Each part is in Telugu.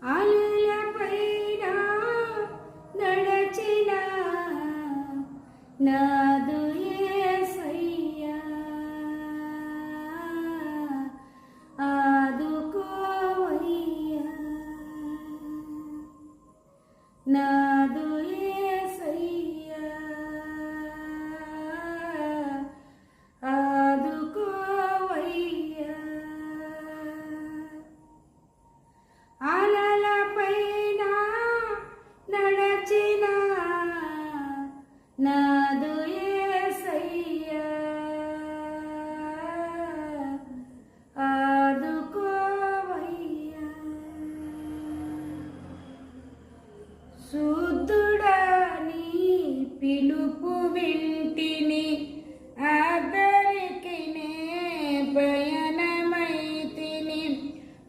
అలలపైన నడచిన నాదు యేసయ్యా ఆదుకోవయ్యా నాదు యేసయ్యా ఆదుకోవయ్యా అలలపైన నడచిన నాదు యేసయ్యా ఆదుకోవయ్యా శుద్ధుడని పిలుపు వింటిని ఆదరికినే పయనమైతిని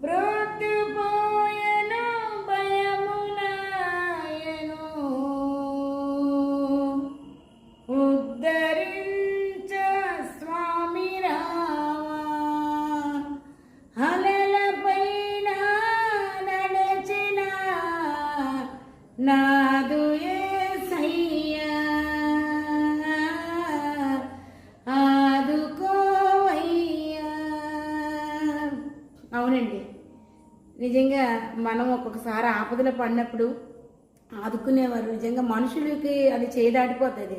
బ్రోతుపోయెను భయమునాయను ఉద్ధరించ స్వామి రావా అలలపైన నడచిన నాదు యేసయ్యా ఆదుకోవయ్యా. అవునండి, నిజంగా మనం ఒక్కొక్కసారి ఆపదలో పడినప్పుడు ఆదుకునేవారు. నిజంగా మనుషులకి అది చేయదాటిపోతుంది,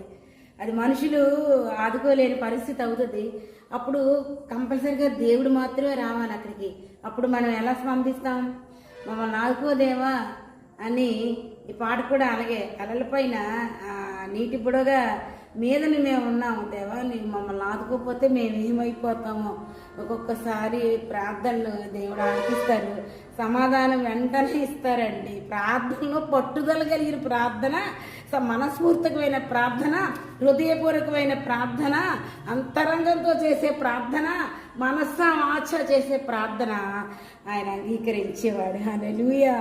అది మనుషులు ఆదుకోలేని పరిస్థితి అవుతుంది. అప్పుడు కంపల్సరిగా దేవుడు మాత్రమే రావాలి అక్కడికి. అప్పుడు మనం ఎలా స్పందిస్తాం? మమ్మల్ని ఆదుకోదేవా అని ఈ పాట కూడా అలాగే. అలలపైన నీటి బుడగా మీదని మేము ఉన్నాము దేవా, నీకు మమ్మల్ని ఆదుకోకపోతే మేము ఏమైపోతామో. ఒక్కొక్కసారి ప్రార్థనలు దేవుడు ఆలకిస్తారు, సమాధానం వెంటనే ఇస్తారండి. ప్రార్థనలో పట్టుదల కలిగిన ప్రార్థన, మనస్ఫూర్తికమైన ప్రార్థన, హృదయపూర్వకమైన ప్రార్థన, అంతరంగంతో చేసే ప్రార్థన, మనస్స వాచ చేసే ప్రార్థన ఆయన అంగీకరించేవాడు. హల్లెలూయా.